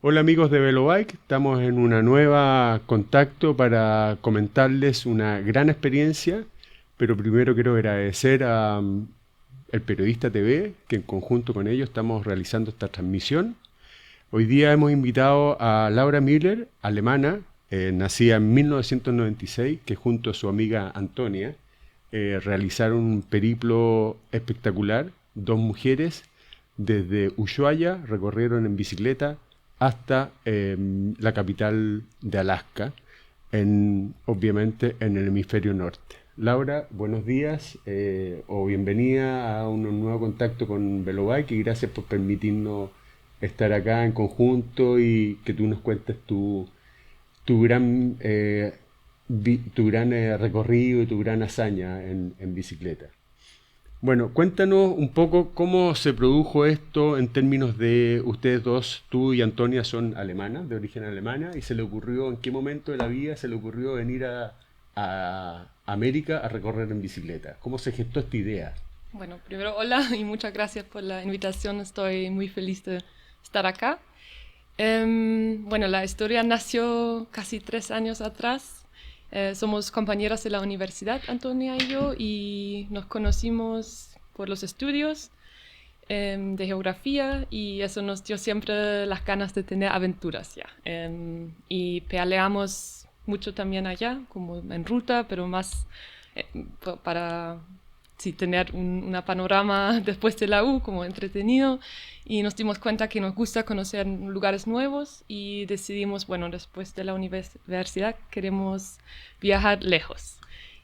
Hola amigos de Velobike, estamos en una nueva contacto para comentarles una gran experiencia, pero primero quiero agradecer a El Periodista TV, que en conjunto con ellos estamos realizando esta transmisión. Hoy día hemos invitado a Laura Müller, alemana, nacida en 1996, que junto a su amiga Antonia realizaron un periplo espectacular. Dos mujeres desde Ushuaia recorrieron en bicicleta hasta la capital de Alaska, obviamente en el hemisferio norte. Laura, buenos días o bienvenida a un nuevo contacto con Velobike y gracias por permitirnos estar acá en conjunto y que tú nos cuentes tu gran, recorrido y tu gran hazaña en bicicleta. Bueno, cuéntanos un poco cómo se produjo esto en términos de ustedes dos, tú y Antonia son alemanas, de origen alemana, y se le ocurrió, ¿en qué momento de la vida se le ocurrió venir a América a recorrer en bicicleta? ¿Cómo se gestó esta idea? Bueno, primero hola y muchas gracias por la invitación. Estoy muy feliz de estar acá. Bueno, la historia nació casi 3 años atrás. Somos compañeras de la universidad, Antonia y yo, y nos conocimos por los estudios de geografía y eso nos dio siempre las ganas de tener aventuras ya. Y pedaleamos mucho también allá, como en ruta, pero más eh, para sí, tener una panorama después de la U como entretenido y nos dimos cuenta que nos gusta conocer lugares nuevos y decidimos, bueno, después de la universidad queremos viajar lejos.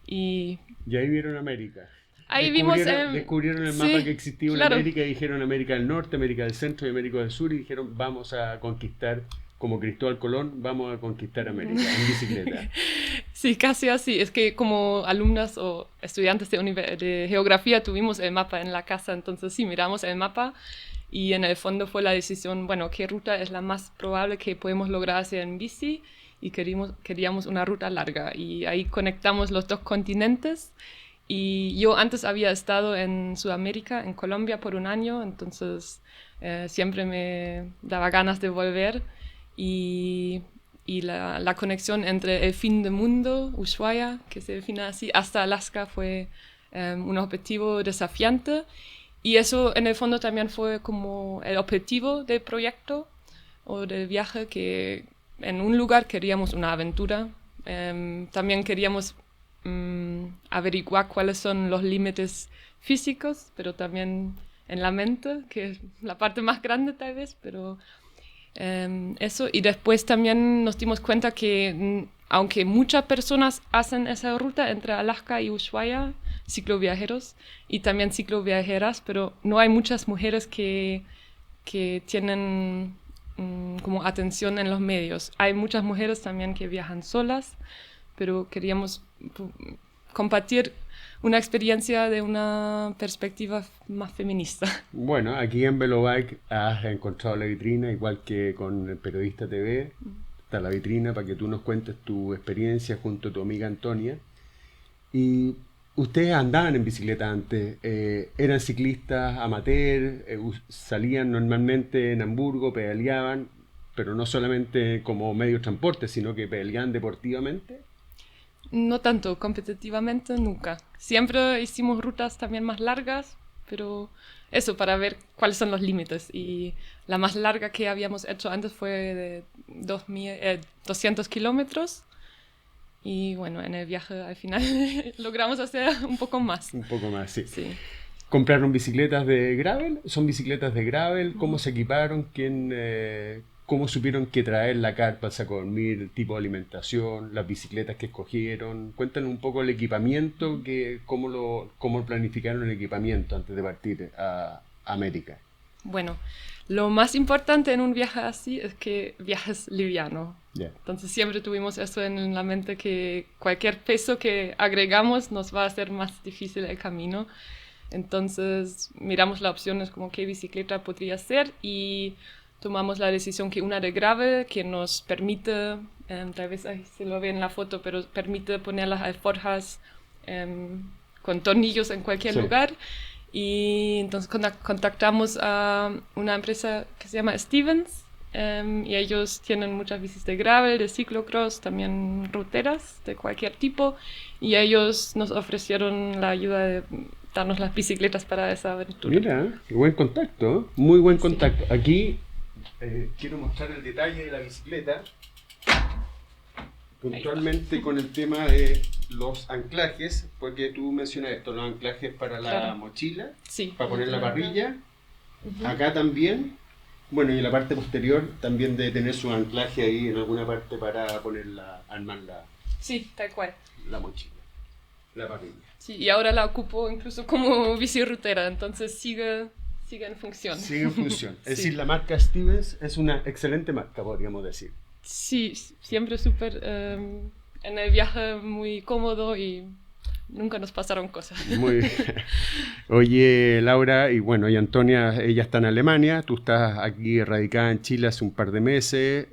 Y Y ahí vieron América. ahí vimos, Descubrieron el mapa que sí, existía en claro, América y dijeron América del Norte, América del Centro y América del Sur y dijeron vamos a conquistar, como Cristóbal Colón, vamos a conquistar América en bicicleta. sí, casi así. Es que como alumnas o estudiantes de geografía tuvimos el mapa en la casa, entonces sí, miramos el mapa y en el fondo fue la decisión, bueno, qué ruta es la más probable que podemos lograr hacer en bici y queríamos una ruta larga y ahí conectamos los dos continentes y yo antes había estado en Sudamérica, en Colombia por un año, entonces siempre me daba ganas de volver y, y la conexión entre el fin del mundo, Ushuaia, que se define así, hasta Alaska fue un objetivo desafiante y eso en el fondo también fue como el objetivo del proyecto o del viaje, que en un lugar queríamos una aventura, también queríamos averiguar cuáles son los límites físicos, pero también en la mente, que es la parte más grande tal vez, pero eso. Y después también nos dimos cuenta que aunque muchas personas hacen esa ruta entre Alaska y Ushuaia, cicloviajeros y también cicloviajeras, pero no hay muchas mujeres que tienen como atención en los medios. Hay muchas mujeres también que viajan solas, pero queríamos compartir una experiencia de una perspectiva más feminista. Bueno, aquí en Velobike has encontrado la vitrina, igual que con el Periodista TV, está la vitrina para que tú nos cuentes tu experiencia junto a tu amiga Antonia. Y ustedes andaban en bicicleta antes, eran ciclistas amateur, salían normalmente en Hamburgo, pedaleaban, pero no solamente como medio de transporte, sino que pedaleaban deportivamente. No tanto competitivamente, nunca. Siempre hicimos rutas también más largas, pero eso, para ver cuáles son los límites. Y la más larga que habíamos hecho antes fue de 200 kilómetros. Y bueno, en el viaje al final logramos hacer un poco más. Un poco más, sí. Sí. ¿Compraron bicicletas de gravel? ¿Son bicicletas de gravel? ¿Cómo se equiparon? ¿Cómo supieron que traer la carpa, el saco de dormir, el tipo de alimentación, las bicicletas que escogieron? Cuéntanos un poco el equipamiento, cómo planificaron el equipamiento antes de partir a América. Bueno, lo más importante en un viaje así es que viajes liviano. Ya. Entonces siempre tuvimos eso en la mente, que cualquier peso que agregamos nos va a hacer más difícil el camino. Entonces miramos las opciones como qué bicicleta podría ser y tomamos la decisión que una de gravel que nos permite, tal vez ahí se lo ve en la foto, pero permite poner las alforjas con tornillos en cualquier Sí. lugar. Y entonces contactamos a una empresa que se llama Stevens y ellos tienen muchas bicis de gravel, de ciclocross, también ruteras de cualquier tipo, y ellos nos ofrecieron la ayuda de darnos las bicicletas para esa aventura. Mira, qué buen contacto, ¿eh? Muy buen Sí. contacto. Aquí quiero mostrar el detalle de la bicicleta, puntualmente con el tema de los anclajes, porque tú mencionas esto, los anclajes para la Claro. mochila, Sí. para poner la parrilla, Ujú. acá también, bueno, y en la parte posterior también debe tener su anclaje ahí en alguna parte para ponerla, armar Sí, tal cual. la mochila, la parrilla. Sí, y ahora la ocupo incluso como bicirrutera, entonces sigue en función. Sigue en función. Es Sí. decir, la marca Stevens es una excelente marca, podríamos decir. Sí, siempre súper en el viaje muy cómodo y nunca nos pasaron cosas. Muy bien. Oye, Laura, y bueno, y Antonia, ella está en Alemania, tú estás aquí radicada en Chile hace un par de meses,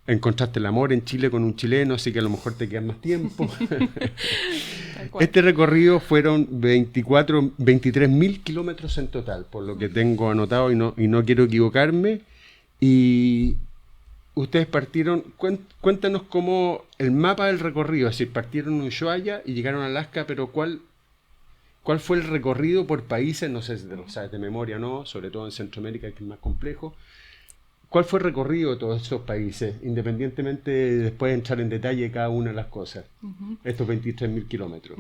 encontraste el amor en Chile con un chileno, así que a lo mejor te quedas más tiempo. Tal cual. Este recorrido fueron 23.000 kilómetros en total, por lo que tengo anotado y no quiero equivocarme. Y ustedes partieron, cuéntanos cómo el mapa del recorrido, es decir, partieron en Ushuaia y llegaron a Alaska, pero ¿cuál fue el recorrido por países? No sé si te lo sabes de memoria, ¿no? Sobre todo en Centroamérica, que es más complejo. ¿Cuál fue el recorrido de todos esos países, independientemente de después entrar en detalle de cada una de las cosas? Estos 23.000 kilómetros.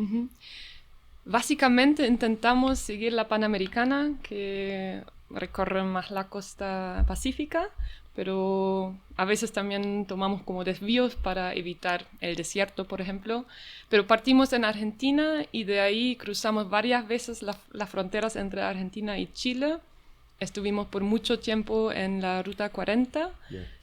Básicamente intentamos seguir la Panamericana, que recorre más la costa pacífica, pero a veces también tomamos como desvíos para evitar el desierto, por ejemplo. Pero partimos en Argentina y de ahí cruzamos varias veces las fronteras entre Argentina y Chile. Estuvimos por mucho tiempo en la Ruta 40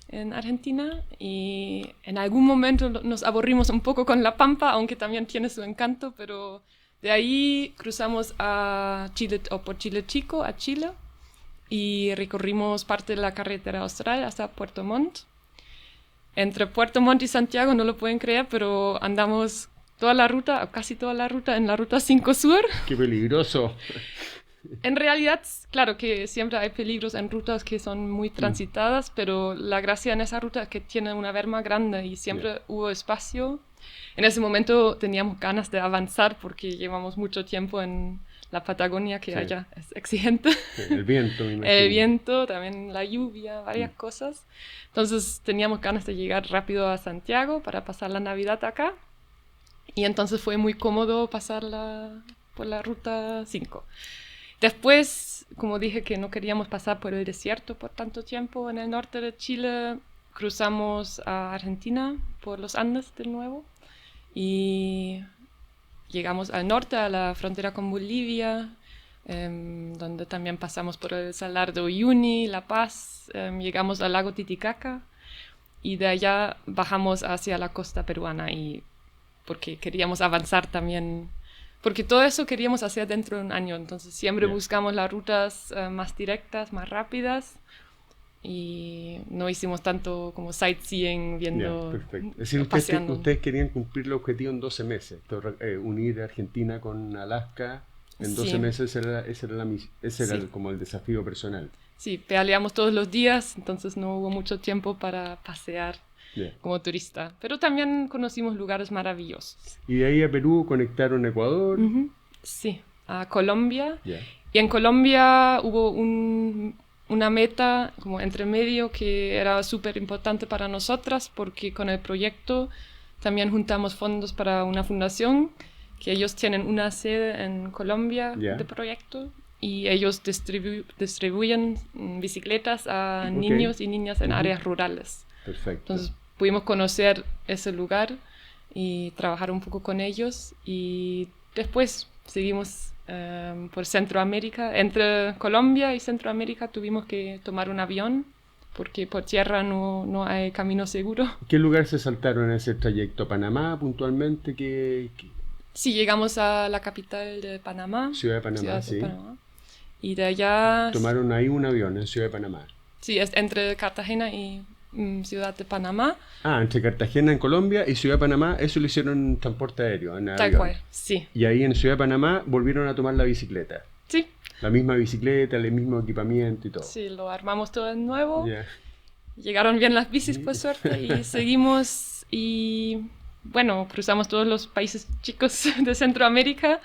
en Argentina y en algún momento nos aburrimos un poco con La Pampa, aunque también tiene su encanto, pero de ahí cruzamos a Chile, o por Chile Chico, a Chile, y recorrimos parte de la carretera austral hasta Puerto Montt. Entre Puerto Montt y Santiago, no lo pueden creer, pero andamos toda la ruta, o casi toda la ruta, en la Ruta 5 Sur. ¡Qué peligroso! En realidad, claro que siempre hay peligros en rutas que son muy transitadas, pero la gracia en esa ruta es que tiene una berma grande y siempre hubo espacio. En ese momento teníamos ganas de avanzar porque llevamos mucho tiempo en la Patagonia, que allá es exigente. El viento, me imagino. El viento, también la lluvia, varias cosas. Entonces teníamos ganas de llegar rápido a Santiago para pasar la Navidad acá. Y entonces fue muy cómodo pasarla por la Ruta 5. Después, como dije que no queríamos pasar por el desierto por tanto tiempo en el norte de Chile, cruzamos a Argentina por los Andes de nuevo y llegamos al norte, a la frontera con Bolivia, donde también pasamos por el Salar de Uyuni, La Paz, llegamos al lago Titicaca y de allá bajamos hacia la costa peruana y porque queríamos avanzar también. Porque todo eso queríamos hacer dentro de un año, entonces siempre buscamos las rutas más directas, más rápidas y no hicimos tanto como sightseeing viendo, perfecto. Es decir, paseando. ustedes querían cumplir el objetivo en 12 meses, unir Argentina con Alaska en 12 Sí. meses, ese era como el desafío personal. Sí, pedaleamos todos los días, entonces no hubo mucho tiempo para pasear como turista, pero también conocimos lugares maravillosos. Y de ahí a Perú conectaron Ecuador. Sí, a Colombia. Yeah. Y en Colombia hubo una meta como entre medio que era súper importante para nosotras porque con el proyecto también juntamos fondos para una fundación que ellos tienen una sede en Colombia de proyecto y ellos distribuyen bicicletas a niños y niñas en áreas rurales. Perfecto. Entonces pudimos conocer ese lugar y trabajar un poco con ellos y después seguimos por Centroamérica. Entre Colombia y Centroamérica tuvimos que tomar un avión porque por tierra no hay camino seguro. ¿Qué lugar se saltaron en ese trayecto? ¿Panamá puntualmente? Sí, llegamos a la capital de Panamá. Ciudad de Panamá, sí. Panamá. Y de allá... Tomaron ahí un avión en Ciudad de Panamá. Sí, es entre Cartagena y Ciudad de Panamá. Ah, entre Cartagena en Colombia y Ciudad de Panamá, eso lo hicieron en transporte aéreo, en Tal avión. cual, sí. Y ahí en Ciudad de Panamá volvieron a tomar la bicicleta. Sí, La misma bicicleta, el mismo equipamiento y todo. Sí, lo armamos todo de nuevo. Yeah. Llegaron bien las bicis, por suerte, y seguimos y, bueno, cruzamos todos los países chicos de Centroamérica,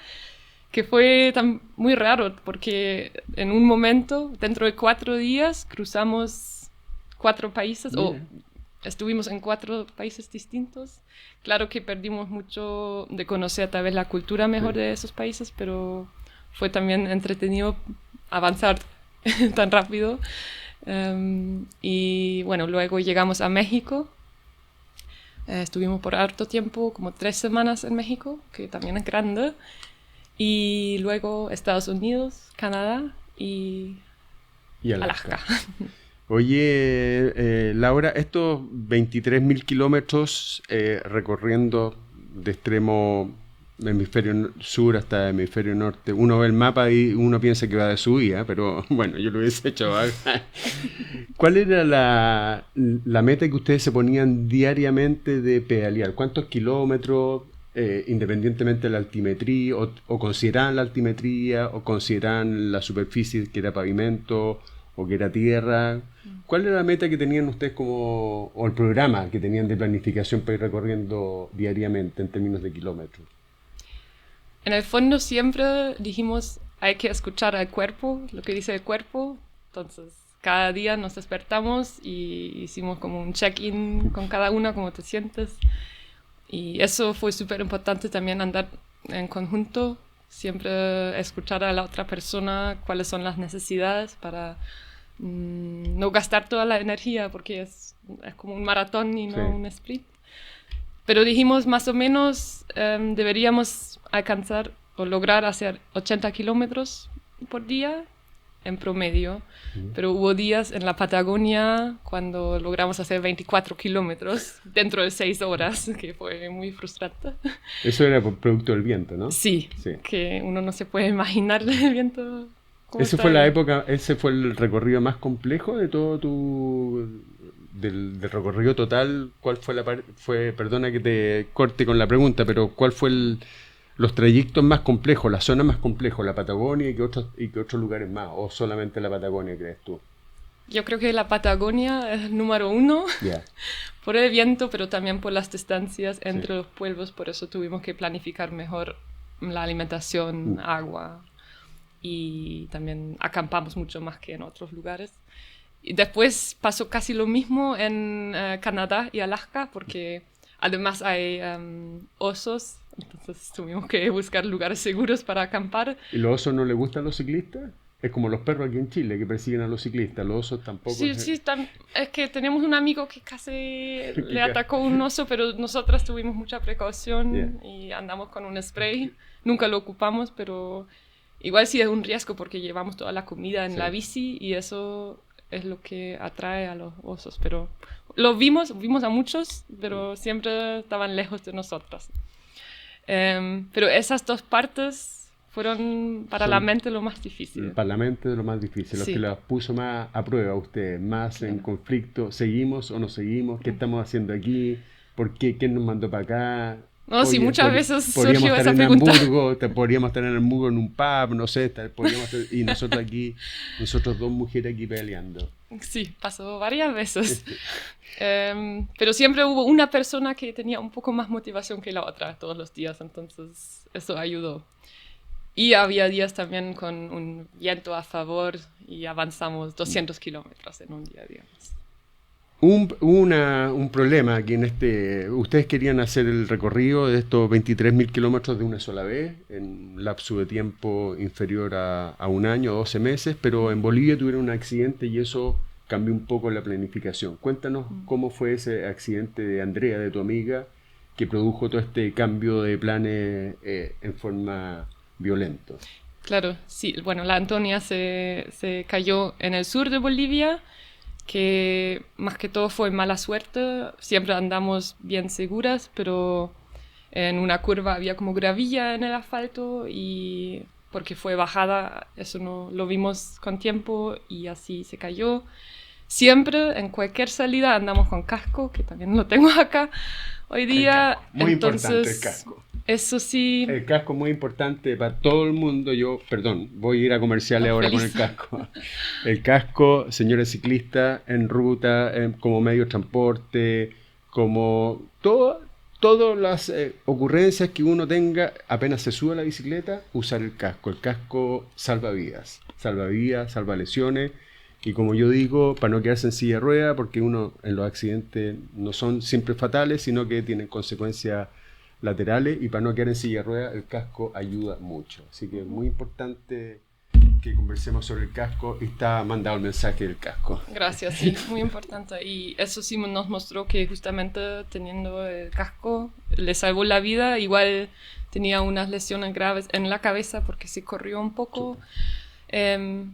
que fue muy raro, porque en un momento, dentro de 4 días, cruzamos 4 países, o estuvimos en 4 países distintos. Claro que perdimos mucho de conocer tal vez la cultura mejor de esos países, pero fue también entretenido avanzar tan rápido. Y bueno, luego llegamos a México. Estuvimos por harto tiempo, como 3 semanas en México, que también es grande. Y luego Estados Unidos, Canadá y Alaska. Oye, Laura, estos 23.000 kilómetros recorriendo de extremo hemisferio sur hasta hemisferio norte, uno ve el mapa y uno piensa que va de subida, pero bueno, yo lo hubiese hecho. ¿Cuál era la meta que ustedes se ponían diariamente de pedalear? ¿Cuántos kilómetros, independientemente de la altimetría, o consideraban la altimetría, o consideraban la superficie que era pavimento o que era tierra? ¿Cuál era la meta que tenían ustedes o el programa que tenían de planificación para ir recorriendo diariamente en términos de kilómetros? En el fondo siempre dijimos, hay que escuchar al cuerpo, lo que dice el cuerpo. Entonces, cada día nos despertamos y hicimos como un check-in con cada una, cómo te sientes. Y eso fue súper importante también, andar en conjunto, siempre escuchar a la otra persona cuáles son las necesidades para no gastar toda la energía, porque es como un maratón y no un sprint. Pero dijimos más o menos deberíamos alcanzar o lograr hacer 80 kilómetros por día en promedio. Pero hubo días en la Patagonia cuando logramos hacer 24 kilómetros dentro de 6 horas, que fue muy frustrante. Eso era por producto del viento, ¿no? Sí, que uno no se puede imaginar el viento. ¿Ese fue el recorrido más complejo de todo del recorrido total? ¿Cuál fue perdona que te corte con la pregunta, pero cuál fue los trayectos más complejos, las zonas más complejas, la Patagonia y que otros lugares más, o solamente la Patagonia, crees tú? Yo creo que la Patagonia es el número 1, por el viento, pero también por las distancias entre los pueblos, por eso tuvimos que planificar mejor la alimentación, agua, y también acampamos mucho más que en otros lugares. Y después pasó casi lo mismo en Canadá y Alaska, porque además hay osos, entonces tuvimos que buscar lugares seguros para acampar. ¿Y los osos no les gustan a los ciclistas? Es como los perros aquí en Chile que persiguen a los ciclistas, los osos tampoco. Sí, es que tenemos un amigo que casi le atacó un oso, pero nosotras tuvimos mucha precaución y andamos con un spray. Nunca lo ocupamos, pero igual sí es un riesgo porque llevamos toda la comida en la bici y eso es lo que atrae a los osos. Pero lo vimos a muchos, pero siempre estaban lejos de nosotras. Pero esas 2 partes fueron para la mente lo más difícil. Para la mente lo más difícil, los que las puso más a prueba a ustedes, más en conflicto. ¿Seguimos o no seguimos? ¿Qué estamos haciendo aquí? ¿Por qué? ¿Quién nos mandó para acá? No, sí, muchas veces surgió esa pregunta. Podríamos estar en Hamburgo en un pub, no sé, y nosotros 2 mujeres aquí peleando. Sí, pasó varias veces. Pero siempre hubo una persona que tenía un poco más motivación que la otra todos los días, entonces eso ayudó. Y había días también con un viento a favor y avanzamos 200 kilómetros en un día, digamos. Un problema aquí ustedes querían hacer el recorrido de estos 23.000 kilómetros de una sola vez, en un lapso de tiempo inferior a un año o 12 meses, pero en Bolivia tuvieron un accidente y eso cambió un poco la planificación. Cuéntanos cómo fue ese accidente de Andrea, de tu amiga, que produjo todo este cambio de planes en forma violenta. Claro, sí. Bueno, la Antonia se cayó en el sur de Bolivia, que más que todo fue mala suerte. Siempre andamos bien seguras, pero en una curva había como gravilla en el asfalto y porque fue bajada, eso no lo vimos con tiempo y así se cayó. Siempre, en cualquier salida, andamos con casco, que también lo tengo acá hoy día. Muy importante el casco. Eso sí. El casco es muy importante para todo el mundo. Voy a ir a comerciales ahora Feliz. con el casco. El casco, señores ciclistas, en ruta, como medio de transporte, como todas las ocurrencias que uno tenga, apenas se sube a la bicicleta, usar el casco. El casco salva vidas, salva lesiones. Y como yo digo, para no quedarse en silla de rueda, porque uno en los accidentes no son siempre fatales, sino que tienen consecuencias laterales, y para no quedar en silla de ruedas el casco ayuda mucho. Así que es muy importante que conversemos sobre el casco, y está mandado el mensaje del casco. Gracias, sí, muy importante. Y eso sí nos mostró que justamente teniendo el casco le salvó la vida. Igual tenía unas lesiones graves en la cabeza porque se corrió un poco en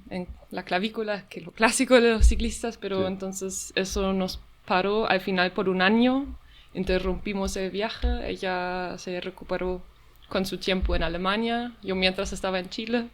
la clavícula, que es lo clásico de los ciclistas, pero Sí. entonces eso nos paró al final por un año. Interrumpimos el viaje, ella se recuperó con su tiempo en Alemania, yo mientras estaba en Chile,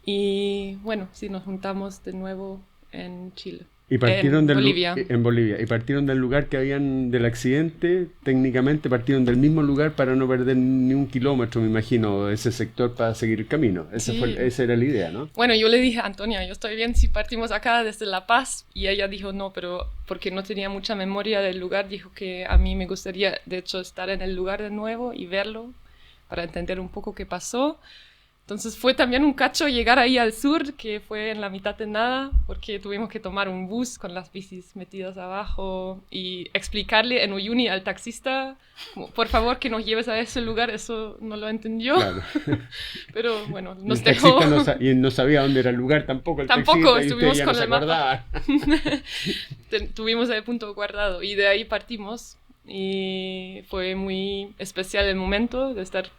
y bueno, sí, nos juntamos de nuevo en Chile, Y partieron en Bolivia. en Bolivia, y partieron del lugar que habían del accidente. Técnicamente partieron del mismo lugar para no perder ni un kilómetro, me imagino, de ese sector, para seguir el camino. Sí. Esa era la idea, ¿no? Bueno, yo le dije a Antonia, yo estoy bien si partimos acá desde La Paz, y ella dijo no, pero porque no tenía mucha memoria del lugar, dijo que a mí me gustaría, de hecho, estar en el lugar de nuevo y verlo para entender un poco qué pasó. Entonces fue también un cacho llegar ahí al sur, que fue en la mitad de nada, porque tuvimos que tomar un bus con las bicis metidas abajo y explicarle en Uyuni al taxista, como, por favor que nos lleves a ese lugar, eso no lo entendió. Claro. Pero bueno, nos El dejó. taxista no sabía dónde era el lugar tampoco, Tampoco, taxista, y estuvimos ustedes ya con no se el mapa. acordaban. Tuvimos el punto guardado y de ahí partimos, y fue muy especial el momento de estar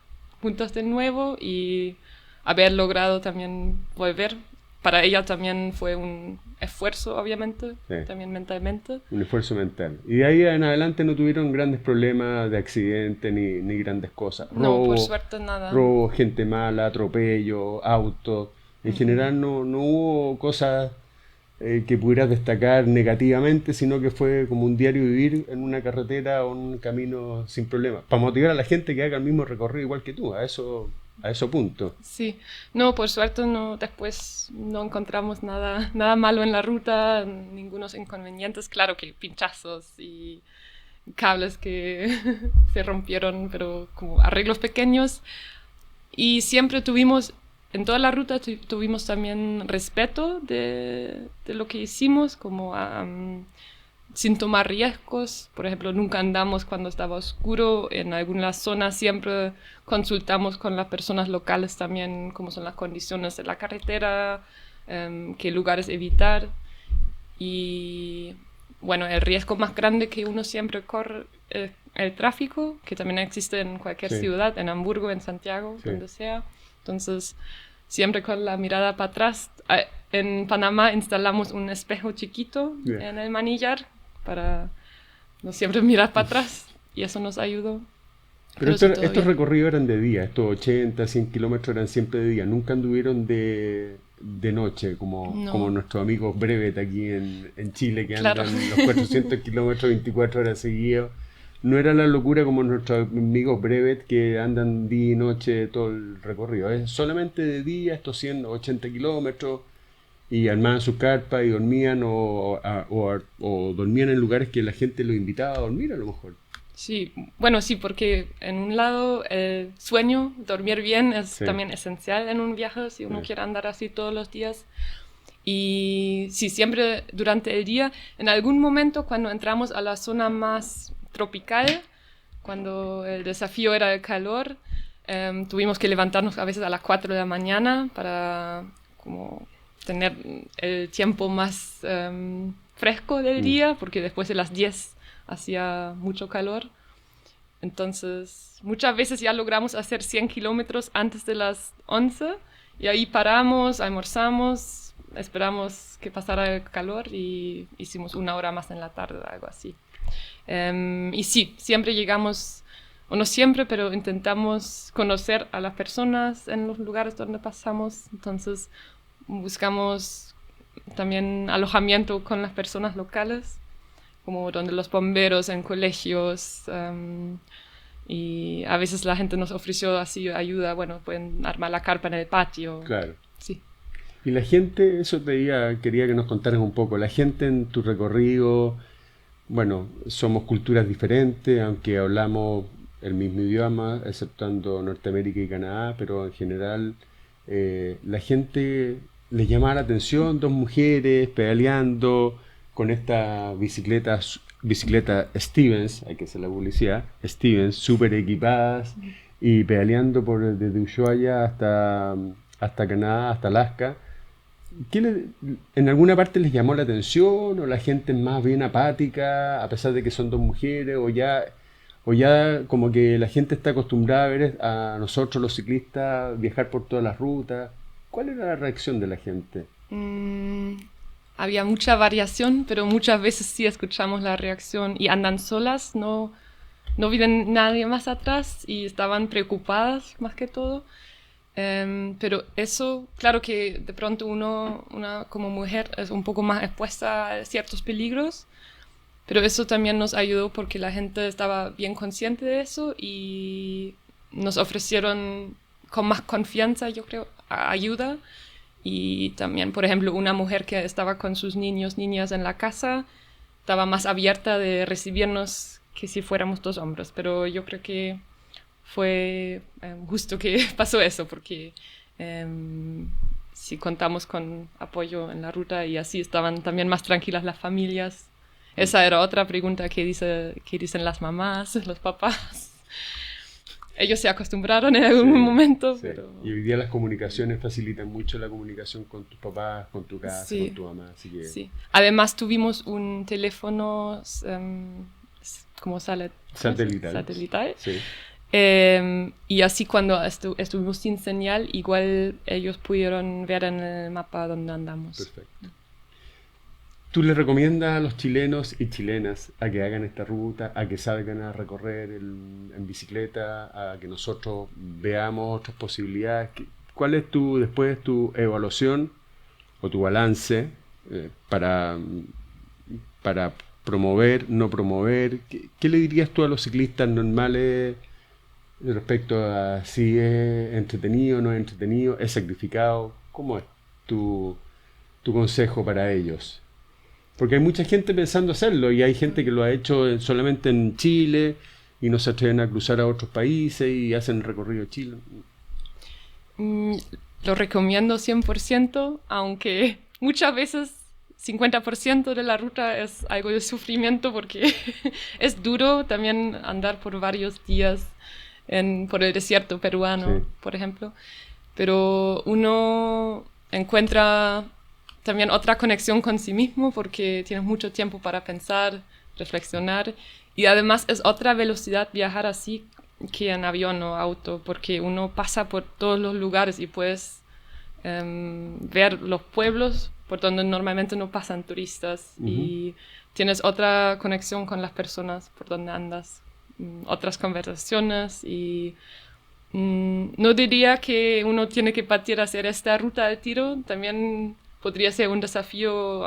juntos de nuevo y haber logrado también volver. Para ella también fue un esfuerzo, obviamente, Sí. también mentalmente. Un esfuerzo mental. Y de ahí en adelante no tuvieron grandes problemas de accidente ni grandes cosas. No, por suerte nada. Robo, gente mala, atropello, autos. En general no hubo cosas que pudieras destacar negativamente, sino que fue como un diario vivir en una carretera o en un camino sin problemas. Para motivar a la gente que haga el mismo recorrido igual que tú, a eso punto. Sí, no, por suerte no, después no encontramos nada malo en la ruta, ningunos inconvenientes, claro que pinchazos y cables que se rompieron, pero como arreglos pequeños. Y siempre tuvimos, en toda la ruta tuvimos también respeto de lo que hicimos, como sin tomar riesgos. Por ejemplo, nunca andamos cuando estaba oscuro. En algunas zonas siempre consultamos con las personas locales también cómo son las condiciones de la carretera, qué lugares evitar. Y bueno, el riesgo más grande que uno siempre corre es el tráfico, que también existe en cualquier Sí. ciudad, en Hamburgo, en Santiago, Sí. donde sea. Entonces, siempre con la mirada para atrás. En Panamá instalamos un espejo chiquito Yeah. en el manillar para no siempre mirar para atrás, y eso nos ayudó. Pero sí, todo estos bien. recorridos eran de día, estos 80, 100 kilómetros eran siempre de día, nunca anduvieron de noche, como No. nuestros amigos Brevet aquí en Chile, que Claro. andan los 400 kilómetros 24 horas seguidos. No era la locura como nuestros amigos Brevet, que andan día y noche todo el recorrido. Es solamente de día, estos 180 kilómetros, y armaban sus carpas y dormían, o dormían en lugares que la gente los invitaba a dormir a lo mejor. Sí, bueno, sí, porque en un lado el sueño, dormir bien es Sí. también esencial en un viaje, si uno Sí. quiere andar así todos los días. Y sí, siempre durante el día, en algún momento cuando entramos a la zona más tropical, cuando el desafío era el calor, tuvimos que levantarnos a veces a las 4 de la mañana para como tener el tiempo más fresco del día, porque después de las 10 hacía mucho calor. Entonces, muchas veces ya logramos hacer 100 kilómetros antes de las 11, y ahí paramos, almorzamos, esperamos que pasara el calor y hicimos una hora más en la tarde, algo así. Y sí, siempre llegamos, o no siempre, pero intentamos conocer a las personas en los lugares donde pasamos. Entonces buscamos también alojamiento con las personas locales, como donde los bomberos, en colegios, Y a veces la gente nos ofreció así ayuda, bueno, pueden armar la carpa en el patio. Claro. Sí. Y la gente, eso quería que nos contaras un poco, la gente en tu recorrido, bueno, somos culturas diferentes, aunque hablamos el mismo idioma, exceptuando Norteamérica y Canadá, pero en general la gente les llamaba la atención, dos mujeres pedaleando con esta bicicleta Stevens, hay que hacer la publicidad, Stevens, súper equipadas y pedaleando desde Ushuaia hasta Canadá, hasta Alaska. ¿En alguna parte les llamó la atención o la gente es más bien apática a pesar de que son dos mujeres o ya como que la gente está acostumbrada a ver a nosotros los ciclistas viajar por todas las rutas? ¿Cuál era la reacción de la gente? Había mucha variación, pero muchas veces sí escuchamos la reacción y andan solas, no viene nadie más atrás y estaban preocupadas más que todo. Pero eso, claro que de pronto una como mujer es un poco más expuesta a ciertos peligros, pero eso también nos ayudó porque la gente estaba bien consciente de eso y nos ofrecieron con más confianza, yo creo, ayuda. Y también, por ejemplo, una mujer que estaba con sus niños, niñas en la casa, estaba más abierta de recibirnos que si fuéramos dos hombres, pero yo creo que fue justo que pasó eso, porque sí contamos con apoyo en la ruta y así estaban también más tranquilas las familias. Esa era otra pregunta que dicen las mamás, los papás. Ellos se acostumbraron en algún momento. Sí. Pero... Y hoy día las comunicaciones facilitan mucho la comunicación con tus papás, con tu casa, sí, con tu mamá. Así que... sí. Además tuvimos un teléfono como satelital. Sí. Y así cuando estuvimos sin señal, igual ellos pudieron ver en el mapa dónde andamos. Perfecto. ¿Tú le recomiendas a los chilenos y chilenas a que hagan esta ruta, a que salgan a recorrer en bicicleta, a que nosotros veamos otras posibilidades? ¿Cuál es después tu evaluación o tu balance para promover, no promover? ¿Qué le dirías tú a los ciclistas normales respecto a si es entretenido, no es entretenido, es sacrificado? ¿Cómo es tu consejo para ellos? Porque hay mucha gente pensando hacerlo y hay gente que lo ha hecho solamente en Chile y no se atreven a cruzar a otros países y hacen el recorrido de Chile. Lo recomiendo 100%, aunque muchas veces 50% de la ruta es algo de sufrimiento porque es duro también andar por varios días por el desierto peruano, sí, por ejemplo. Pero uno encuentra también otra conexión con sí mismo porque tienes mucho tiempo para pensar, reflexionar y además es otra velocidad viajar así que en avión o auto porque uno pasa por todos los lugares y puedes ver los pueblos por donde normalmente no pasan turistas y tienes otra conexión con las personas por donde andas, otras conversaciones y no diría que uno tiene que partir a hacer esta ruta de tiro, también podría ser un desafío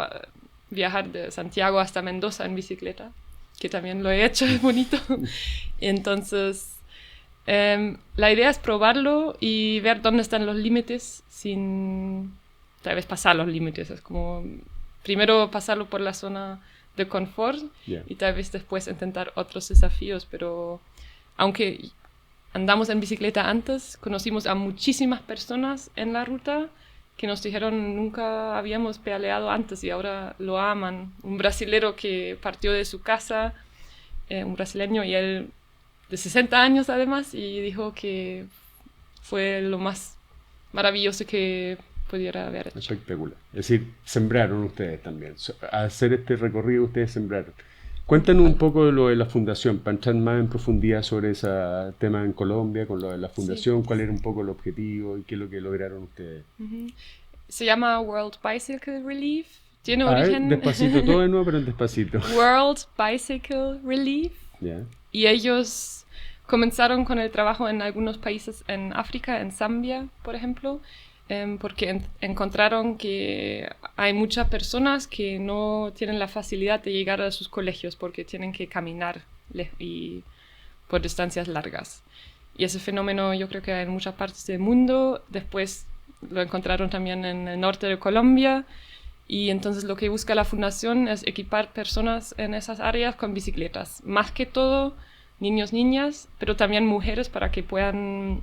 viajar de Santiago hasta Mendoza en bicicleta, que también lo he hecho, es bonito. Entonces, la idea es probarlo y ver dónde están los límites sin tal vez pasar los límites. Es como primero pasarlo por la zona de confort y tal vez después intentar otros desafíos. Pero aunque andamos en bicicleta antes, conocimos a muchísimas personas en la ruta que nos dijeron nunca habíamos pedaleado antes y ahora lo aman. Un brasilero que partió de su casa, un brasileño, y él de 60 años además, y dijo que fue lo más maravilloso que pudiera haber hecho. Espectacular. Es decir, sembraron ustedes también. Al hacer este recorrido ustedes sembraron. Cuéntanos un poco de lo de la fundación, para entrar más en profundidad sobre ese tema en Colombia, con lo de la fundación, cuál era un poco el objetivo y qué es lo que lograron ustedes. Se llama World Bicycle Relief. Tiene origen... Despacito, todo de nuevo, pero despacito. World Bicycle Relief. Y ellos comenzaron con el trabajo en algunos países en África, en Zambia, por ejemplo, porque encontraron que hay muchas personas que no tienen la facilidad de llegar a sus colegios porque tienen que caminar y por distancias largas. Y ese fenómeno yo creo que hay en muchas partes del mundo. Después lo encontraron también en el norte de Colombia. Y entonces lo que busca la fundación es equipar personas en esas áreas con bicicletas. Más que todo, niños, niñas, pero también mujeres para que puedan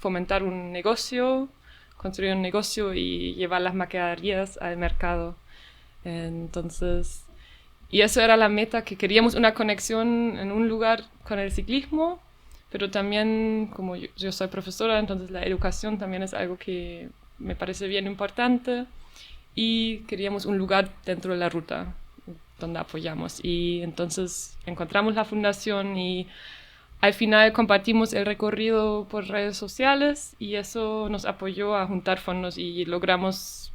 fomentar un negocio, construir un negocio y llevar las mercaderías al mercado. Entonces, y eso era la meta, que queríamos una conexión en un lugar con el ciclismo, pero también, como yo soy profesora, entonces la educación también es algo que me parece bien importante. Y queríamos un lugar dentro de la ruta donde apoyamos. Y entonces encontramos la fundación y al final compartimos el recorrido por redes sociales y eso nos apoyó a juntar fondos y logramos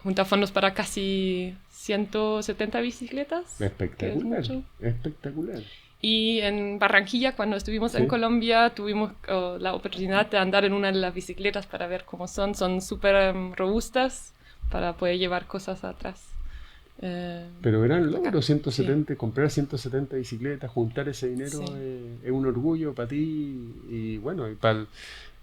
juntar fondos para casi 170 bicicletas. Espectacular, espectacular. Y en Barranquilla, cuando estuvimos en Colombia, tuvimos la oportunidad de andar en una de las bicicletas para ver cómo son. Son súper robustas para poder llevar cosas atrás. Pero gran logro, 170, comprar 170 bicicletas, juntar ese dinero es un orgullo para ti y bueno, y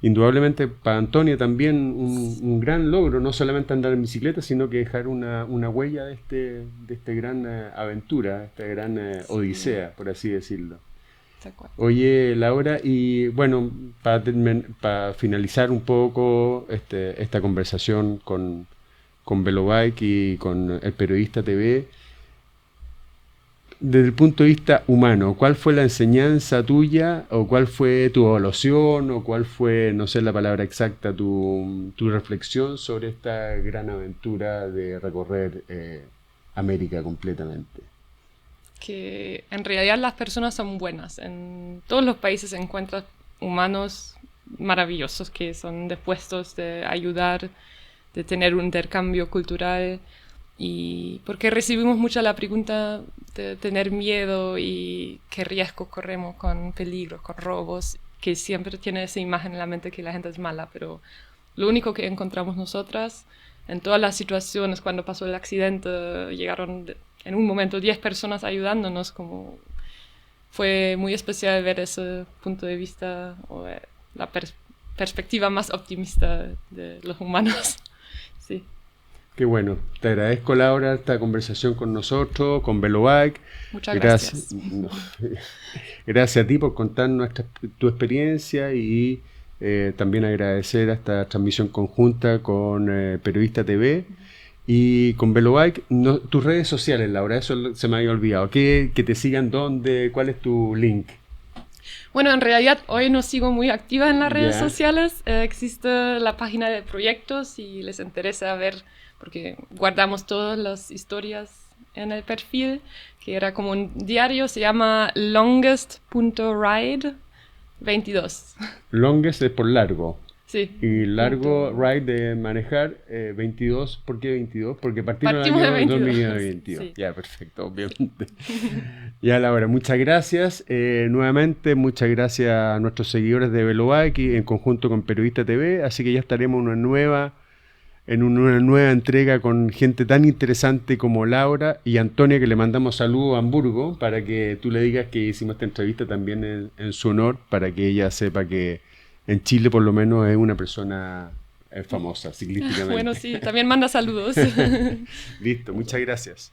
indudablemente para Antonia también un gran logro, no solamente andar en bicicleta, sino que dejar una huella de este gran aventura, esta gran odisea, por así decirlo. Oye, Laura, y bueno, para finalizar un poco esta conversación con Velobike y con el Periodista TV, desde el punto de vista humano, ¿cuál fue la enseñanza tuya o cuál fue tu evaluación o cuál fue, no sé la palabra exacta, tu reflexión sobre esta gran aventura de recorrer América completamente? Que en realidad las personas son buenas. En todos los países se encuentran humanos maravillosos que son dispuestos de ayudar, de tener un intercambio cultural. Y porque recibimos mucho la pregunta de tener miedo y qué riesgo corremos con peligros, con robos, que siempre tiene esa imagen en la mente que la gente es mala, pero lo único que encontramos nosotras en todas las situaciones, cuando pasó el accidente, llegaron en un momento 10 personas ayudándonos, como fue muy especial ver ese punto de vista o la perspectiva más optimista de los humanos. Sí. Qué bueno, te agradezco, Laura, esta conversación con nosotros, con Velobike. Muchas gracias. Gracias a ti por contarnos tu experiencia y también agradecer a esta transmisión conjunta con Periodista TV y con Velobike. Tus redes sociales, Laura, eso se me había olvidado. Que te sigan dónde, ¿cuál es tu link? Bueno, en realidad hoy no sigo muy activa en las redes sociales. Existe la página de proyectos si les interesa ver, porque guardamos todas las historias en el perfil, que era como un diario, se llama longest.ride 22. Longest es por largo. Sí. Y largo ride de manejar 22. ¿Por qué 22? Porque partimos del año año 2022. Sí. Ya, perfecto, obviamente. Ya, Laura, muchas gracias. Nuevamente, muchas gracias a nuestros seguidores de Velobike y en conjunto con Periodista TV. Así que ya estaremos en una nueva entrega con gente tan interesante como Laura y Antonia, que le mandamos saludos a Hamburgo para que tú le digas que hicimos esta entrevista también en su honor, para que ella sepa que en Chile por lo menos es una persona famosa ciclísticamente. Bueno, sí, también manda saludos. Listo, muchas gracias.